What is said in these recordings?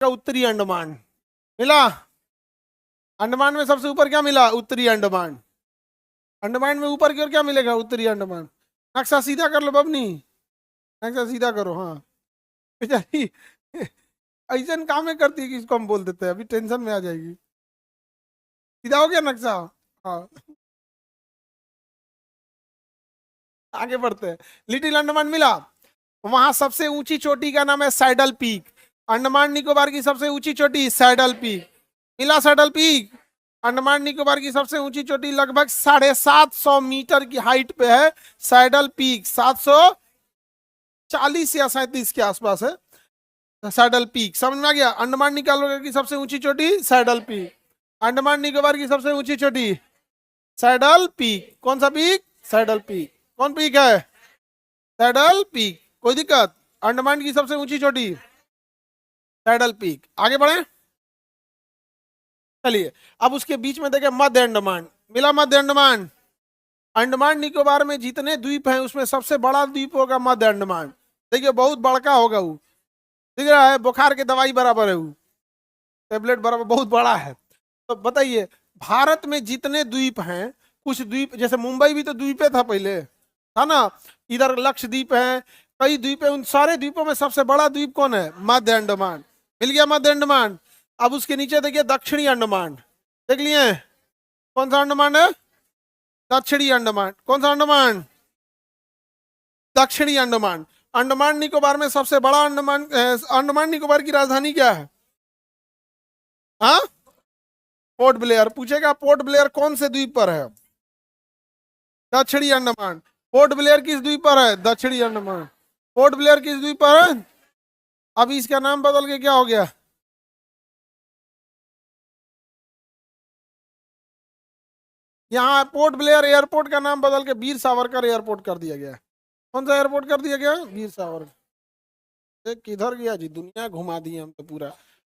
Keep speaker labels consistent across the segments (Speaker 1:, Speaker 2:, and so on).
Speaker 1: उत्तरी अंडमान मिला। अंडमान में सबसे ऊपर क्या मिला? उत्तरी अंडमान। अंडमान में ऊपर की ओर क्या मिलेगा? उत्तरी अंडमान। नक्शा सीधा कर लो बबनी, नक्शा सीधा करो। हाँ बेचारी ऐसा काम में करती है कि इसको हम बोल देते हैं, अभी टेंशन में आ जाएगी। सीधा हो गया नक्शा। हाँ आगे बढ़ते हैं। लिटिल अंडमान मिला। वहां सबसे ऊंची चोटी का नाम है सैडल पीक। अंडमान निकोबार की सबसे ऊंची चोटी सैडल पीक मिला। सैडल पीक अंडमान निकोबार की सबसे ऊंची चोटी लगभग 750 मीटर की हाइट पे है। सैडल पीक 740 या 37 के आसपास है सैडल पीक। समझ में आ गया? अंडमान निकोबार की सबसे ऊंची चोटी सैडल पीक। अंडमान निकोबार की सबसे ऊंची चोटी सैडल पीक। कौन सा पीक? Saddle peak. कौन पीक है? Saddle peak. कोई दिक्कत? अंडमान की सबसे ऊंची चोटी सैडल पीक। आगे बढ़े चलिए। अब उसके बीच में देखे मध्य अंडमान मिला। मध्य अंडमान अंडमान निकोबार में जितने द्वीप हैं उसमें सबसे बड़ा द्वीप होगा मध्य अंडमान। देखिए बहुत बड़का होगा वो, दिख रहा है? बुखार के दवाई बराबर है वो, टेबलेट बराबर, बहुत बड़ा है। तो बताइए भारत में जितने द्वीप हैं, कुछ द्वीप जैसे मुंबई भी तो द्वीपे था पहले, था ना? इधर लक्षद्वीप है, कई द्वीप है। उन सारे द्वीपों में सबसे बड़ा द्वीप कौन है? मध्य अंडमान। मिल गया मध्य अंडमान। अब उसके नीचे देखिए दक्षिणी अंडमान। देख लिए? कौन सा अंडमान है? दक्षिणी अंडमान। कौन सा अंडमान? दक्षिणी अंडमान। अंडमान निकोबार में सबसे बड़ा अंडमान, अंडमान निकोबार की राजधानी क्या है? हाँ पोर्ट ब्लेयर। पूछेगा पोर्ट ब्लेयर कौन से द्वीप पर है? दक्षिणी अंडमान। पोर्ट ब्लेयर किस द्वीप पर है? दक्षिणी अंडमान। पोर्ट ब्लेयर किस द्वीप पर है? अब इसका नाम बदल के क्या हो गया? यहाँ पोर्ट ब्लेयर एयरपोर्ट का नाम बदल के वीर सावरकर एयरपोर्ट कर दिया गया है। कौन सा एयरपोर्ट कर दिया गया? वीर सावरकर। किधर गया जी, दुनिया घुमा दी हम तो पूरा।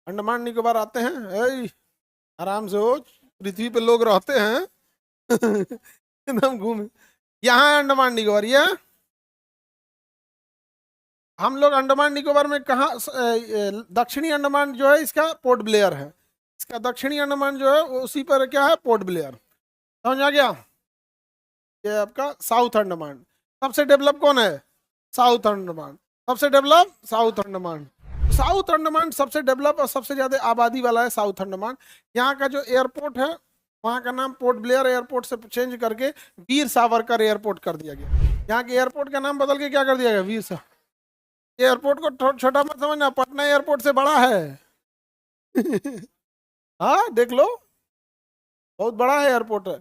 Speaker 1: अंडमान निकोबार आते हैं, ए, आराम से हो, पृथ्वी पे लोग रहते हैं एकदम घूम। यहाँ अंडमान निकोबार, ये हम लोग अंडमान निकोबार में कहा, दक्षिणी अंडमान जो है इसका पोर्ट ब्लेयर है। इसका दक्षिणी अंडमान जो है उसी पर क्या है? Port Blair. समझ आ गया? ये आपका साउथ अंडमान। सबसे डेवलप कौन है? साउथ अंडमान। सबसे develop south Andaman. South Andaman सबसे डेवलप और सबसे ज्यादा आबादी वाला है साउथ अंडमान। यहाँ का जो एयरपोर्ट है वहाँ का नाम पोर्ट ब्लेयर एयरपोर्ट से चेंज करके वीर सावरकर एयरपोर्ट कर दिया गया। यहाँ के एयरपोर्ट का नाम बदल के क्या कर दिया गया? वीर सावरकर। एयरपोर्ट को छोटा मत समझना, पटना एयरपोर्ट से बड़ा है हाँ देख लो, बहुत बड़ा है एयरपोर्ट है।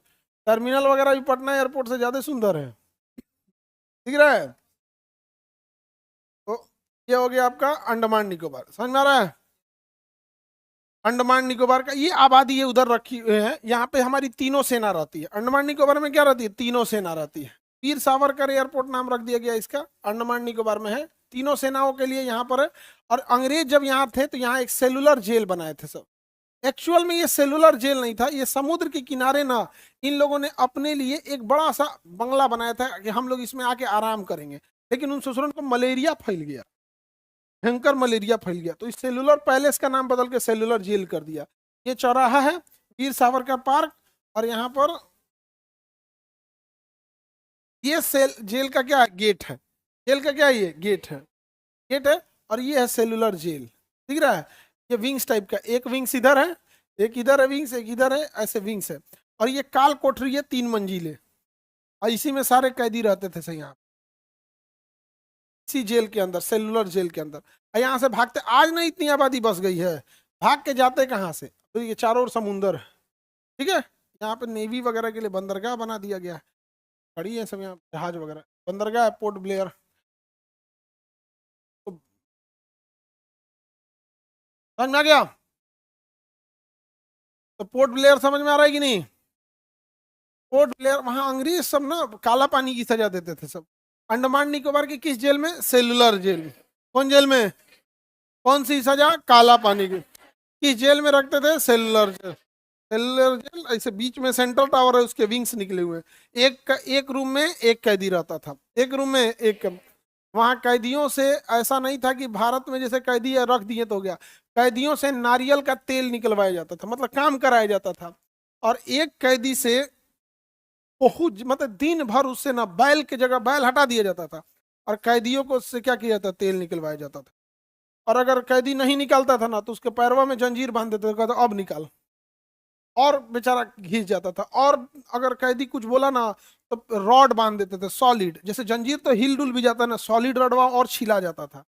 Speaker 1: टर्मिनल वगैरह भी पटना एयरपोर्ट से ज्यादा सुंदर है, दिख रहा है? तो ये हो गया आपका अंडमान निकोबार। समझ में आ रहा है? अंडमान निकोबार का ये आबादी है उधर रखी हुई है। यहाँ पे हमारी तीनों सेना रहती है। अंडमान निकोबार में क्या रहती है? तीनों सेना रहती है। वीर सावरकर एयरपोर्ट नाम रख दिया गया इसका, अंडमान निकोबार में है। तीनों सेनाओं के लिए यहाँ पर है। और अंग्रेज जब यहाँ थे तो यहाँ एक सेलुलर जेल बनाए थे सब। एक्चुअल में ये सेलुलर जेल नहीं था, ये समुद्र के किनारे ना इन लोगों ने अपने लिए एक बड़ा सा बंगला बनाया था कि हम लोग इसमें आके आराम करेंगे। लेकिन उन ससुरों को मलेरिया फैल गया, भयंकर मलेरिया फैल गया, तो इस सेलुलर पैलेस का नाम बदल के सेलुलर जेल कर दिया। ये चौराहा है वीर सावरकर पार्क, और यहाँ पर ये जेल का क्या है? गेट है। जेल का क्या है? ये गेट है, गेट है। और ये है सेलुलर जेल, दिख रहा है? ये विंग्स टाइप का, एक विंग्स इधर है, एक इधर है विंग्स, एक इधर है, ऐसे विंग्स है। और ये काल कोठरी है 3 मंजिले, और इसी में सारे कैदी रहते थे सही, यहाँ इसी जेल के अंदर, सेलुलर जेल के अंदर। यहाँ से भागते, आज ना इतनी आबादी बस गई है, भाग के जाते कहाँ से? तो ये चारों ओर समुंदर है, ठीक है? यहाँ पे नेवी वगैरह के लिए बंदरगाह बना दिया गया है, खड़ी है सब यहाँ जहाज वगैरह, बंदरगाह है, पोर्ट ब्लेयर। तो समझ में आ गया? तो पोर्ट ब्लेयर समझ में आ रहा है कि नहीं? पोर्ट ब्लेयर, वहां अंग्रेज सब ना काला पानी की सजा देते थे सब। अंडमान निकोबार की किस जेल में? सेलुलर जेल में। कौन जेल में? कौन सी सजा? काला पानी की। किस जेल में रखते थे? Cellular jail. सेलुलर जेल, ऐसे बीच में सेंट्रल टावर है, उसके विंग्स निकले हुए हैं। एक रूम में एक कैदी रहता था, एक रूम में एक। वहां कैदियों से ऐसा नहीं था कि भारत में जैसे कैदी रख दिए तो हो गया, कैदियों से नारियल का तेल निकलवाया जाता था, मतलब काम कराया जाता था। और एक कैदी से बहुत मतलब दिन भर उससे ना बैल की जगह बैल हटा दिया जाता था, और कैदियों को उससे क्या किया जाता, तेल निकलवाया जाता था। और अगर कैदी नहीं निकालता था ना तो उसके पैरवा में जंजीर बांध देते थे, कहता अब निकाल, और बेचारा घिस जाता था। और अगर कैदी कुछ बोला ना तो रॉड बांध देते थे सॉलिड, जैसे जंजीर तो हिल डुल भी जाता ना, सॉलिड रडवा और छिला जाता था।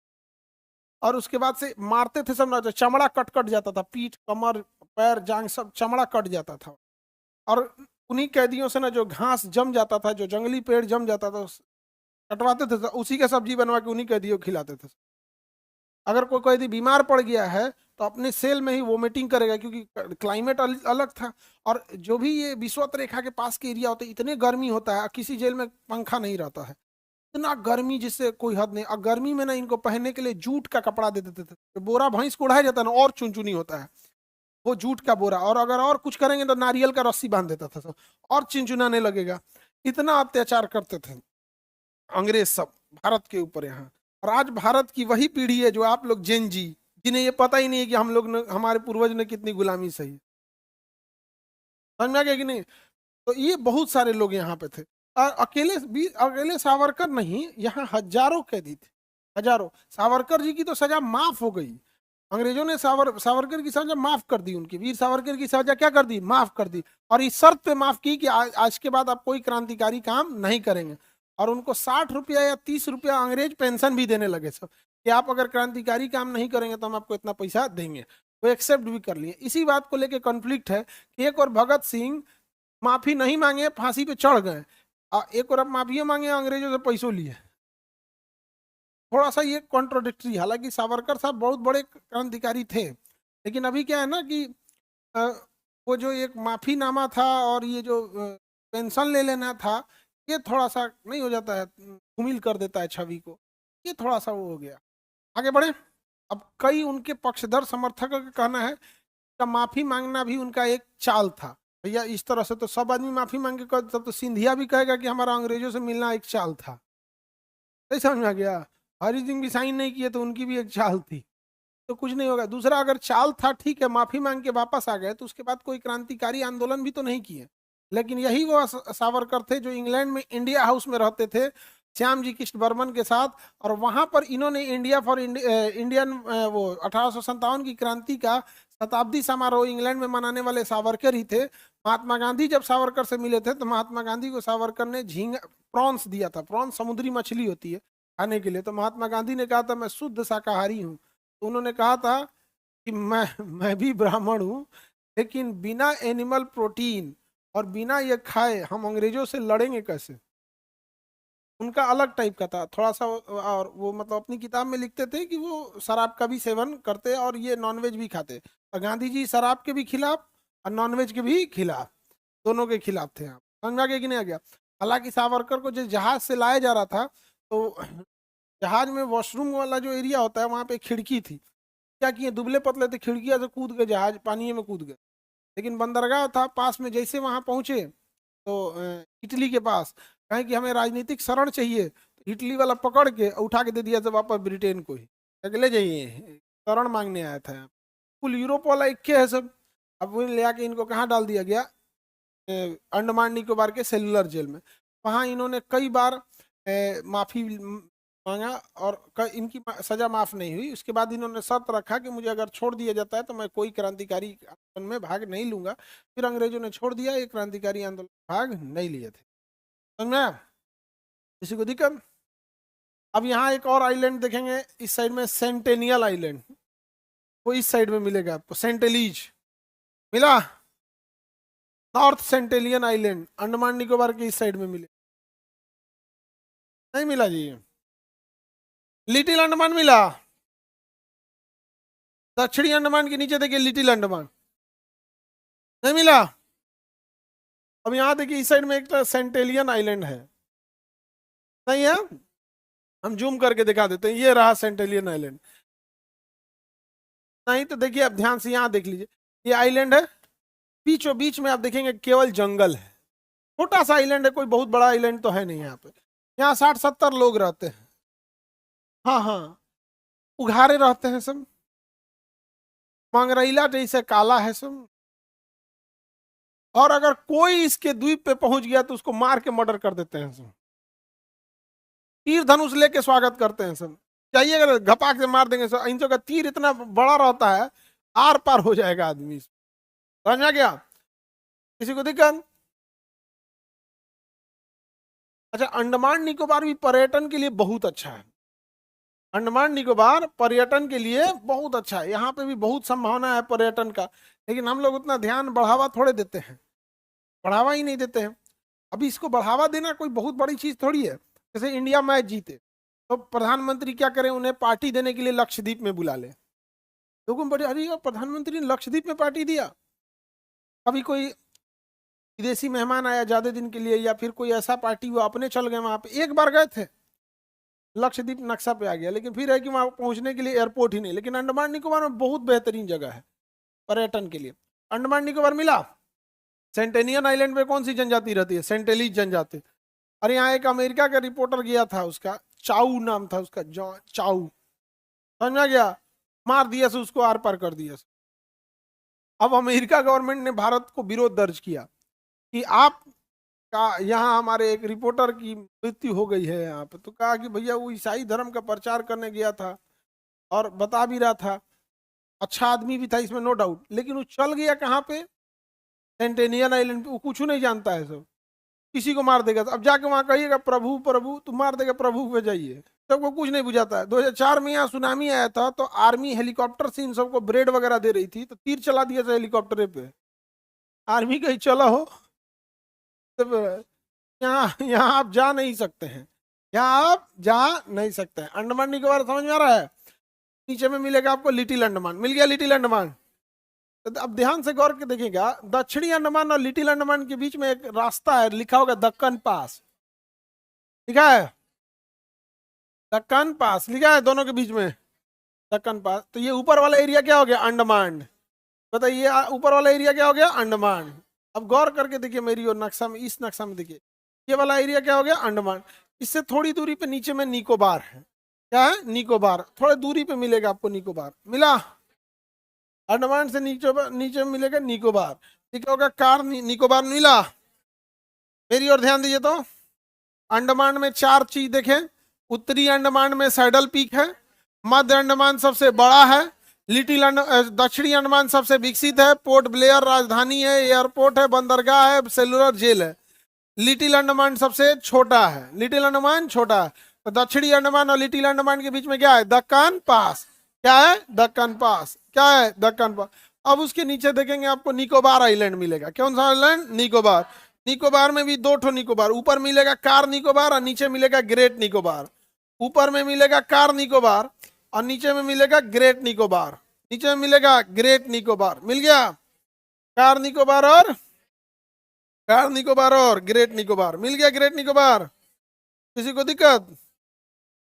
Speaker 1: और उसके बाद से मारते थे सब ना, तो चमड़ा कट कट जाता था, पीठ कमर पैर जांग सब चमड़ा कट जाता था। और उन्हीं कैदियों से ना जो घास जम जाता था, जो जंगली पेड़ जम जाता था, कटवाते थे, तो उसी का सब्जी बनवा के उन्हीं कैदियों को खिलाते थे। अगर कोई कैदी बीमार पड़ गया है तो अपने सेल में ही वोमिटिंग करेगा, क्योंकि क्लाइमेट अलग था। और जो भी ये विषुवत रेखा के पास के एरिया होते हैं, इतने गर्मी होता है, किसी जेल में पंखा नहीं रहता है, इतना गर्मी जिससे कोई हद नहीं। और गर्मी में ना इनको पहनने के लिए जूट का कपड़ा दे देते थे, तो बोरा भैंस को उड़ाया जाता है ना, और चुनचुनी होता है वो जूट का बोरा। और अगर और कुछ करेंगे तो नारियल का रस्सी बांध देता था सब, और चिंचुनाने लगेगा। इतना अत्याचार करते थे अंग्रेज सब भारत के ऊपर यहाँ। और आज भारत की वही पीढ़ी है जो आप लोग जेन जी, जिन्हें ये पता ही नहीं है कि हम लोग ने, हमारे पूर्वज ने कितनी गुलामी सही। समझ में आ गया कि नहीं? तो ये बहुत सारे लोग यहाँ पे थे। और अकेले भी, अकेले सावरकर नहीं, यहाँ हजारों कैदी थे, हजारों। सावरकर जी की तो सजा माफ हो गई, अंग्रेजों ने सावरकर की सजा माफ कर दी, उनकी वीर सावरकर की सजा क्या कर दी, माफ कर दी। और इस शर्त पे माफ की कि आज के बाद आप कोई क्रांतिकारी काम नहीं करेंगे। और उनको 60 रुपया या 30 रुपया अंग्रेज पेंशन भी देने लगे सब, कि आप अगर क्रांतिकारी काम नहीं करेंगे तो हम आपको इतना पैसा देंगे। वो एक्सेप्ट भी कर लिए। इसी बात को लेकर कॉन्फ्लिक्ट है कि एक और भगत सिंह माफी नहीं मांगे, फांसी पे चढ़ गए, और एक और अब माफी मांगे, अंग्रेजों से पैसों लिए। थोड़ा सा ये कॉन्ट्रोडिक्टरी। हालांकि सावरकर साहब बहुत बड़े क्रांतिकारी थे, लेकिन अभी क्या है ना कि अ, वो जो एक माफीनामा था और ये जो पेंशन ले लेना था, ये थोड़ा सा नहीं हो जाता है, धूमिल कर देता है छवि को, ये थोड़ा सा वो हो गया। आगे बढ़े। अब कई उनके पक्षधर समर्थकों का कहना है कि माफी मांगना भी उनका एक चाल था। भैया इस तरह से तो सब आदमी माफी मांगे, तब तो सिंधिया भी कहेगा कि हमारा अंग्रेजों से मिलना एक चाल था। नहीं समझ में आ गया? हरि सिंह भी साइन नहीं किए तो उनकी भी एक चाल थी, तो कुछ नहीं होगा। दूसरा, अगर चाल था ठीक है, माफी मांग के वापस आ गए, तो उसके बाद कोई क्रांतिकारी आंदोलन भी तो नहीं किए। लेकिन यही वो सावरकर थे जो इंग्लैंड में इंडिया हाउस में रहते थे श्याम जी कृष्ण बर्मन के साथ। और वहां पर इन्होंने इंडिया फॉर इंडियन वो 1857 की क्रांति का शताब्दी समारोह इंग्लैंड में मनाने वाले सावरकर ही थे। महात्मा गांधी जब सावरकर से मिले थे तो महात्मा गांधी को सावरकर ने झींगा प्रॉन्स दिया था। प्रॉन्स समुद्री मछली होती है खाने के लिए। तो महात्मा गांधी ने कहा था मैं शुद्ध शाकाहारी हूँ। तो उन्होंने कहा था कि मैं भी ब्राह्मण हूँ, लेकिन बिना एनिमल प्रोटीन और बिना ये खाए हम अंग्रेजों से लड़ेंगे कैसे। उनका अलग टाइप का था थोड़ा सा। और वो मतलब अपनी किताब में लिखते थे कि वो शराब का भी सेवन करते और ये नॉनवेज भी खाते। और गांधी जी शराब के भी खिलाफ और नॉनवेज के भी खिलाफ, दोनों के खिलाफ थे। आप समझ में आ गया कि नहीं आ गया? हालांकि सावरकर को जो जहाज से लाया जा रहा था, तो जहाज में वॉशरूम वाला जो एरिया होता है वहां पे खिड़की थी। क्या किए, दुबले पतले थे, खिड़कियां से कूद गए, जहाज पानी में कूद गए। लेकिन बंदरगाह था पास में, जैसे वहां पहुंचे तो इटली के पास कहें कि हमें राजनीतिक शरण चाहिए, तो इटली वाला पकड़ के उठा के दे दिया था वापस ब्रिटेन को ही, कह के ले जाइए, शरण मांगने आया था। कुल यूरोप वाला एक है सब। अब वो ले आके इनको कहाँ डाल दिया गया, अंडमान निकोबार के सेलुलर जेल में। वहां इन्होंने कई बार माफी मांगा और इनकी सजा माफ नहीं हुई। उसके बाद इन्होंने शर्त रखा कि मुझे अगर छोड़ दिया जाता है तो मैं कोई क्रांतिकारी आंदोलन में भाग नहीं लूंगा। फिर अंग्रेजों ने छोड़ दिया, ये क्रांतिकारी आंदोलन में भाग नहीं लिए थे। समझ में आया? किसी को दिक्कत? अब यहाँ एक और आइलैंड देखेंगे इस साइड में, सेंटेनियल आइलैंड, वो इस साइड में मिलेगा आपको। सेंटेलीज मिला, नॉर्थ सेंटेलियन आइलैंड अंडमान निकोबार के इस साइड में मिले, नहीं मिला जी। लिटिल अंडमान मिला, दक्षिणी अंडमान के नीचे देखिए लिटिल अंडमान, नहीं मिला। अब यहाँ देखिए इस साइड में एक सेंटेलियन आइलैंड है, नहीं है? हम जूम करके दिखा देते हैं, ये रहा सेंटेलियन आइलैंड। नहीं तो देखिए आप ध्यान से यहाँ देख लीजिए, ये आइलैंड है, बीचों बीच में आप देखेंगे केवल जंगल है। छोटा सा आइलैंड है, कोई बहुत बड़ा आइलैंड तो है नहीं यहाँ पे। यहाँ 60-70 लोग रहते हैं। हाँ हाँ, उघारे रहते हैं सब, मंगरैला जैसे काला है सब। और अगर कोई इसके द्वीप पे पहुंच गया तो उसको मार के मर्डर कर देते हैं सब। तीर धनुष लेके स्वागत करते हैं सब। चाहिए अगर घपाक से मार देंगे सब, इनका तीर इतना बड़ा रहता है, आर पार हो जाएगा आदमी। समझ में आ गया? किसी को दिक्कत? अच्छा, अंडमान निकोबार भी पर्यटन के लिए बहुत अच्छा है। अंडमान निकोबार पर्यटन के लिए बहुत अच्छा है, यहाँ पे भी बहुत संभावना है पर्यटन का। लेकिन हम लोग उतना ध्यान बढ़ावा थोड़े देते हैं, बढ़ावा ही नहीं देते हैं। अभी इसको बढ़ावा देना कोई बहुत बड़ी चीज थोड़ी है। जैसे इंडिया मैच जीते तो प्रधानमंत्री क्या करें, उन्हें पार्टी देने के लिए लक्षद्वीप में बुला ले। लोगों बड़े, अरे यार प्रधानमंत्री ने लक्षद्वीप में पार्टी दिया। अभी कोई विदेशी मेहमान आया ज्यादा दिन के लिए, या फिर कोई ऐसा पार्टी हुआ, अपने चल गए वहां पे, एक बार गए थे, लक्षद्वीप नक्शा पे आ गया। लेकिन फिर है कि वहां पहुंचने के लिए एयरपोर्ट ही नहीं। लेकिन अंडमान निकोबार में बहुत बेहतरीन जगह है पर्यटन के लिए। अंडमान निकोबार मिला। सेंटेनियन आइलैंड पे कौन सी जनजाति रहती है? सेंटेलीज जनजाति। और यहाँ एक अमेरिका का रिपोर्टर गया था, उसका चाऊ नाम था उसका, जॉन चाऊ। समझ में आ गया? मार दिया से उसको, आर पार कर दिया। अब अमेरिका गवर्नमेंट ने भारत को विरोध दर्ज किया कि आप का यहाँ हमारे एक रिपोर्टर की मृत्यु हो गई है यहाँ पे। तो कहा कि भैया वो ईसाई धर्म का प्रचार करने गया था और बता भी रहा था, अच्छा आदमी भी था इसमें नो डाउट, लेकिन वो चल गया कहाँ पे? सेंटेनियन आइलैंड पे। वो कुछ नहीं जानता है सब, किसी को मार देगा। तो अब जाके वहां कहिएगा प्रभु प्रभु, तो मार देगा, प्रभु पे जाइए। सबको कुछ नहीं बुझाता है। 2004 में यहाँ सुनामी आया था तो आर्मी हेलीकॉप्टर से इन सबको ब्रेड वगैरह दे रही थी, तो तीर चला दिया था हेलीकॉप्टर पे। आर्मी कहीं चला हो तो यहाँ यहाँ आप जा नहीं सकते हैं, यहाँ आप जा नहीं सकते हैं। अंडमान निकोबार समझ में आ रहा है? नीचे में मिलेगा आपको लिटिल अंडमान, मिल गया लिटिल अंडमान। तो अब ध्यान से गौर के देखिएगा, दक्षिणी अंडमान और लिटिल अंडमान के बीच में एक रास्ता है, लिखा होगा दक्कन पास, लिखा है दक्कन पास, लिखा है दोनों के बीच में दक्कन पास। तो ये ऊपर वाला एरिया क्या हो गया? अंडमान। बताइए ऊपर वाला एरिया क्या हो गया? अंडमान। अब गौर करके देखिए मेरी और नक्शा में, इस नक्शा में देखिए, ये वाला एरिया क्या हो गया? अंडमान। इससे थोड़ी दूरी पे नीचे में निकोबार है। क्या है? निकोबार। थोड़ी दूरी पे मिलेगा आपको निकोबार, मिला? अंडमान से नीचे नीचे में मिलेगा निकोबार, ठीक होगा कार निकोबार मिला? मेरी ओर ध्यान दीजिए तो, अंडमान में चार चीज देखें। उत्तरी अंडमान में सैडल पीक है, मध्य अंडमान सबसे बड़ा है, दक्षिणी अंडमान सबसे विकसित है, पोर्ट ब्लेयर राजधानी है, एयरपोर्ट है, बंदरगाह है, सेलुलर जेल है। लिटिल अंडमान सबसे छोटा है, लिटिल अंडमान छोटा है। तो दक्षिणी अंडमान और लिटिल अंडमान के बीच में क्या है? दक्कन पास। क्या है? दक्कन पास। क्या है? दक्कन पास। अब उसके नीचे देखेंगे आपको निकोबार आइलैंड मिलेगा। कौन सा आइलैंड? निकोबार। निकोबार में भी दो ठो निकोबार, ऊपर मिलेगा कार निकोबार और नीचे मिलेगा ग्रेट निकोबार। ऊपर में मिलेगा कार निकोबार और नीचे में मिलेगा ग्रेट निकोबार। नीचे में मिलेगा ग्रेट निकोबार, मिल गया? कार निकोबार और कार निकोबार और ग्रेट निकोबार मिल गया। ग्रेट निकोबार, किसी को दिक्कत?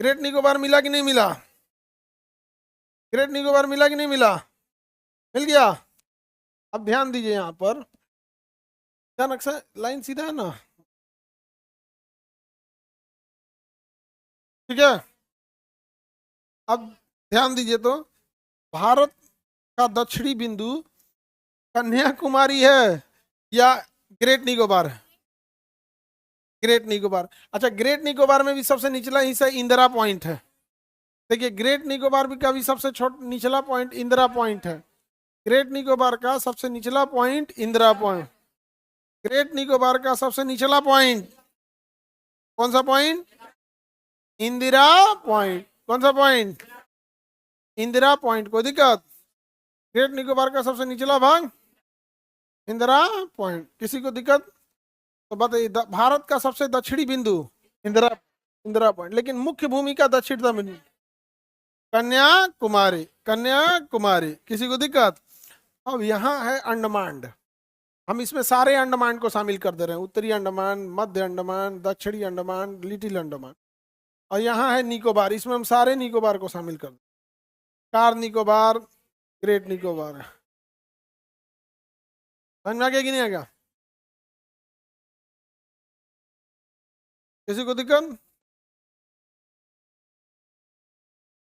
Speaker 1: ग्रेट निकोबार मिला कि नहीं मिला? ग्रेट निकोबार मिला कि नहीं मिला? मिल गया। अब ध्यान दीजिए यहाँ पर, क्या नक्शा, लाइन सीधा है ना? ठीक है। अब ध्यान दीजिए तो, भारत का दक्षिणी बिंदु कन्याकुमारी है या ग्रेट निकोबार है? ग्रेट निकोबार। अच्छा, ग्रेट निकोबार में भी सबसे निचला हिस्सा इंदिरा पॉइंट है। देखिए ग्रेट निकोबार भी का भी सबसे छोटा निचला पॉइंट इंदिरा पॉइंट है। ग्रेट निकोबार का सबसे निचला point Indira point. Great Nicobar का सबसे निचला पॉइंट कौन सा पॉइंट? इंदिरा पॉइंट। कौन सा पॉइंट? इंदिरा पॉइंट। कोई दिक्कत? ग्रेट निकोबार का सबसे निचला भाग इंदिरा पॉइंट, किसी को दिक्कत? तो बताइए भारत का सबसे दक्षिणी बिंदु इंदिरा इंदिरा पॉइंट, लेकिन मुख्य भूमिका दक्षिणतम बिंदु कन्याकुमारी। कन्याकुमारी, किसी को दिक्कत? अब यहाँ है अंडमान। हम इसमें सारे अंडमान को शामिल कर दे रहे हैं, उत्तरी अंडमान, मध्य अंडमान, दक्षिणी अंडमान, लिटिल अंडमान। और यहाँ है निकोबार, इसमें हम सारे निकोबार को शामिल कर दें। Car Nicobar, great Nicobar. समझ में आ गया कि नहीं आ गया? किसी को दिक्कत?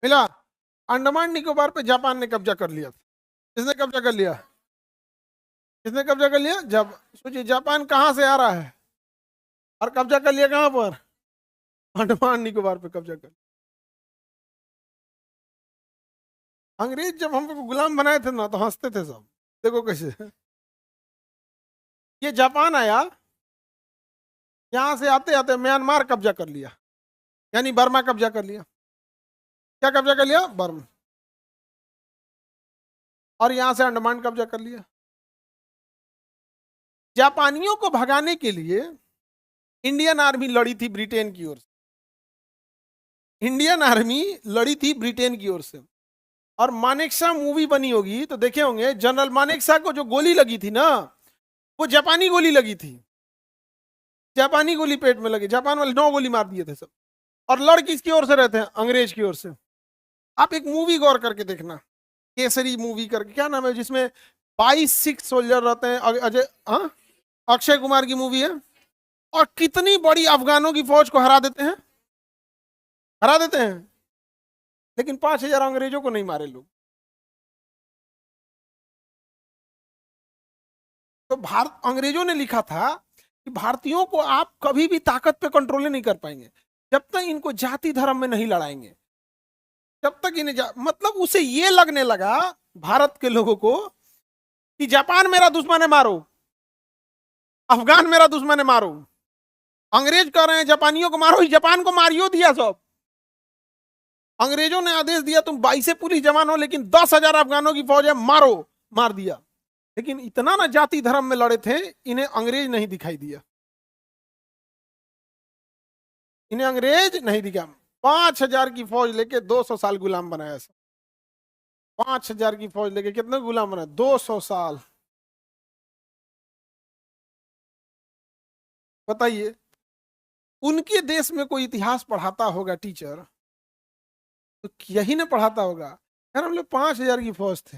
Speaker 1: मिला। अंडमान निकोबार पे जापान ने कब्जा कर लिया था। किसने कब्जा कर लिया? किसने कब्जा कर लिया? जब सोचिए जापान कहां से आ रहा है और कब्जा कर लिया कहां पर? अंडमान निकोबार पे कब्जा कर। अंग्रेज जब हमको गुलाम बनाए थे ना तो हंसते थे सब। देखो कैसे ये जापान आया, यहां से आते आते म्यांमार कब्जा कर लिया, यानी बर्मा कब्जा कर लिया। क्या कब्जा कर लिया? बर्मा। और यहां से अंडमान कब्जा कर लिया। जापानियों को भगाने के लिए इंडियन आर्मी लड़ी थी ब्रिटेन की ओर से। इंडियन आर्मी लड़ी थी ब्रिटेन की ओर से। और मानेकशॉ मूवी बनी होगी तो देखे होंगे, जनरल मानेकशॉ को जो गोली लगी थी ना, वो जापानी गोली लगी थी। जापानी गोली पेट में लगी, जापान वाले 9 गोली मार दिए थे सब। और लड़ किसकी ओर से रहते हैं? अंग्रेज की ओर से। आप एक मूवी गौर करके देखना, केसरी मूवी करके, क्या नाम है जिसमें 22 सिख सोल्जर रहते हैं, अजय, हाँ, अक्षय कुमार की मूवी है। और कितनी बड़ी अफगानों की फौज को हरा देते हैं, हरा देते हैं, लेकिन 5000 अंग्रेजों को नहीं मारे लोग। तो भारत, अंग्रेजों ने लिखा था कि भारतीयों को आप कभी भी ताकत पे कंट्रोल नहीं कर पाएंगे जब तक इनको जाति धर्म में नहीं लड़ाएंगे, जब तक इन्हें मतलब उसे ये लगने लगा भारत के लोगों को कि जापान मेरा दुश्मन है मारो, अफगान मेरा दुश्मन है मारो। अंग्रेज कह रहे हैं जापानियों को मारो, जापान को मारियो दिया सब। अंग्रेजों ने आदेश दिया तुम 22 पुलिस जवान हो, लेकिन 10,000 अफगानों की फौज है, मारो, मार दिया। लेकिन इतना ना जाति धर्म में लड़े थे, इन्हें अंग्रेज नहीं दिखाई दिया, इन्हें अंग्रेज नहीं दिखा। 5,000 की फौज लेके 200 साल गुलाम बनाया सब। 5,000 की फौज लेके कितने गुलाम बनाए? 200 साल। बताइए, उनके देश में कोई इतिहास पढ़ाता होगा टीचर तो यही ना पढ़ाता होगा, यार हम लोग 5,000 की फौज थे,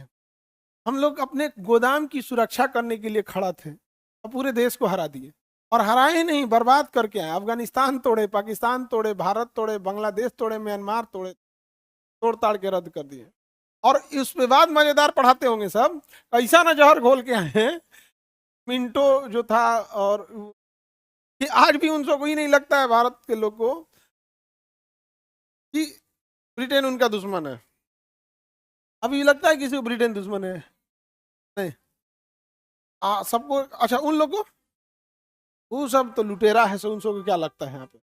Speaker 1: हम लोग अपने गोदाम की सुरक्षा करने के लिए खड़ा थे और पूरे देश को हरा दिए। और हराए ही नहीं, बर्बाद करके आए। अफगानिस्तान तोड़े, पाकिस्तान तोड़े, भारत तोड़े, बांग्लादेश तोड़े, म्यांमार तोड़े, तोड़ ताड़ के रद्द कर दिए। और उसके बाद मजेदार पढ़ाते होंगे सब, ऐसा ना जहर घोल के आए हैं मिंटो जो था, और कि आज भी उन सबको ही नहीं लगता है भारत के लोग को कि ब्रिटेन उनका दुश्मन है। अभी लगता है किसी को ब्रिटेन दुश्मन है? नहीं। सबको, अच्छा उन लोग को, वो सब तो लुटेरा है, सो उन सबको क्या लगता है यहाँ पे।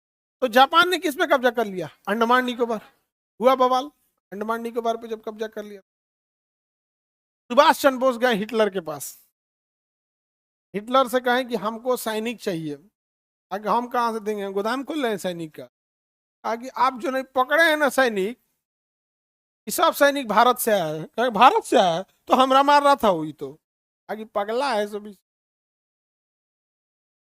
Speaker 1: तो जापान ने किस पे कब्जा कर लिया? अंडमान निकोबार। हुआ बवाल, अंडमान निकोबार पे जब कब्जा कर लिया, सुभाष चंद्र बोस गए हिटलर के पास। हिटलर से कहें कि हमको सैनिक चाहिए। आगे हम कहाँ से देंगे, गोदाम खोल रहे हैं सैनिक का। आगे आप जो नहीं पकड़े हैं ना सैनिक, ये सब सैनिक भारत से आया है। कहे भारत से आया है तो हमरा मार रहा था वही तो। आगे पगला है सब,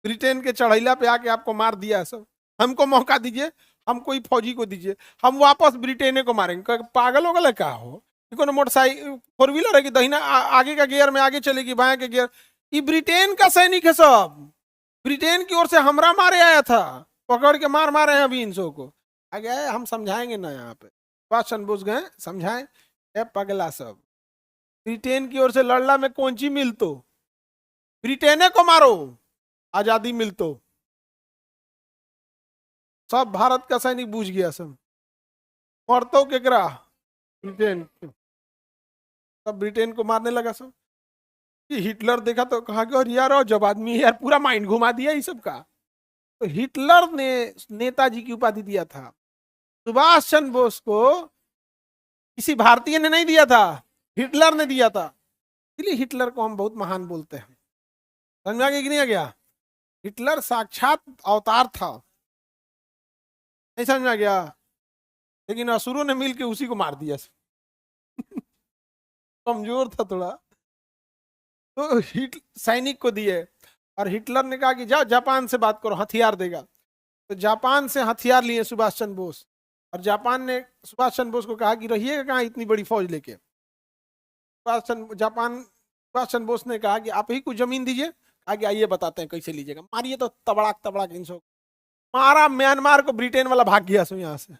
Speaker 1: ब्रिटेन के चढ़ैला पे आके आपको मार दिया सब। हमको मौका दीजिए, हम कोई फौजी को दीजिए, हम वापस ब्रिटेन को मारेंगे। पागल हो गए क्या हो? मोटरसाइकिल 4 व्हीलर है कि दहिना आगे का गियर में आगे चलेगी, बाएं के गियर। ये ब्रिटेन का सैनिक है सब, ब्रिटेन की ओर से हमरा मारे आया था, पकड़ के मार मारे हैं अभी इन सौ को। आगे आए, हम समझाएंगे ना यहाँ पे। सुभाष चंद्र बोस गए समझाएं, पगला सब, ब्रिटेन की ओर से लड़ला में कौन ची मिलतो, ब्रिटेन को मारो, आजादी मिलतो। सब भारत का सैनिक बूझ गया सब, मरतो केकरा? ब्रिटेन। सब ब्रिटेन को मारने लगा सब। हिटलर देखा तो कहा कि और यार जब आदमी है यार, पूरा माइंड घुमा दिया इस सब का। तो हिटलर ने नेताजी की उपाधि दिया था, सुभाष चंद्र बोस को किसी भारतीय ने नहीं दिया था, हिटलर ने दिया था। इसलिए हिटलर को हम बहुत महान बोलते हैं। समझ में आ गया कि नहीं आ गया? हिटलर साक्षात अवतार था, नहीं समझ में आ गया? लेकिन असुरों ने मिलकर उसी को मार दिया। कमजोर था थोड़ा, तो सैनिक को दिए। और हिटलर ने कहा कि जाओ जापान से बात करो, हथियार देगा। तो जापान से हथियार लिए सुभाष चंद्र बोस, और जापान ने सुभाष चंद्र बोस को कहा कि रहिएगा कहाँ इतनी बड़ी फौज लेके। सुभाष चंद्र बोस ने कहा कि आप ही को जमीन दीजिए, कहा कि आइए बताते हैं कैसे लीजिएगा। मारिए तो तबड़ाक तबड़ाक इनसो मारा, म्यांमार को ब्रिटेन वाला भाग गया सो यहाँ से।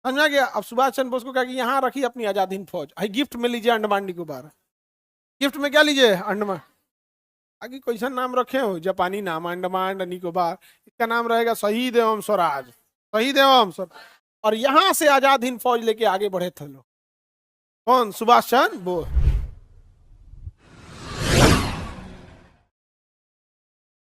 Speaker 1: समझा गया। अब सुभाष चंद्र बोस को कहा कि यहाँ रखिए अपनी आजाद हिंद फौज, गिफ्ट में लीजिए अंडमान निकोबार। गिफ्ट में क्या लीजिए? अंडमान। आगे कोई सा नाम रखे हो, जापानी नाम, अंडमान निकोबार, इसका नाम रहेगा शहीद एवं स्वराज, शहीद एवं स्वराज। और यहां से आजाद हिंद फौज लेके आगे बढ़े थे लोग, कौन? सुभाष चंद्र बोस।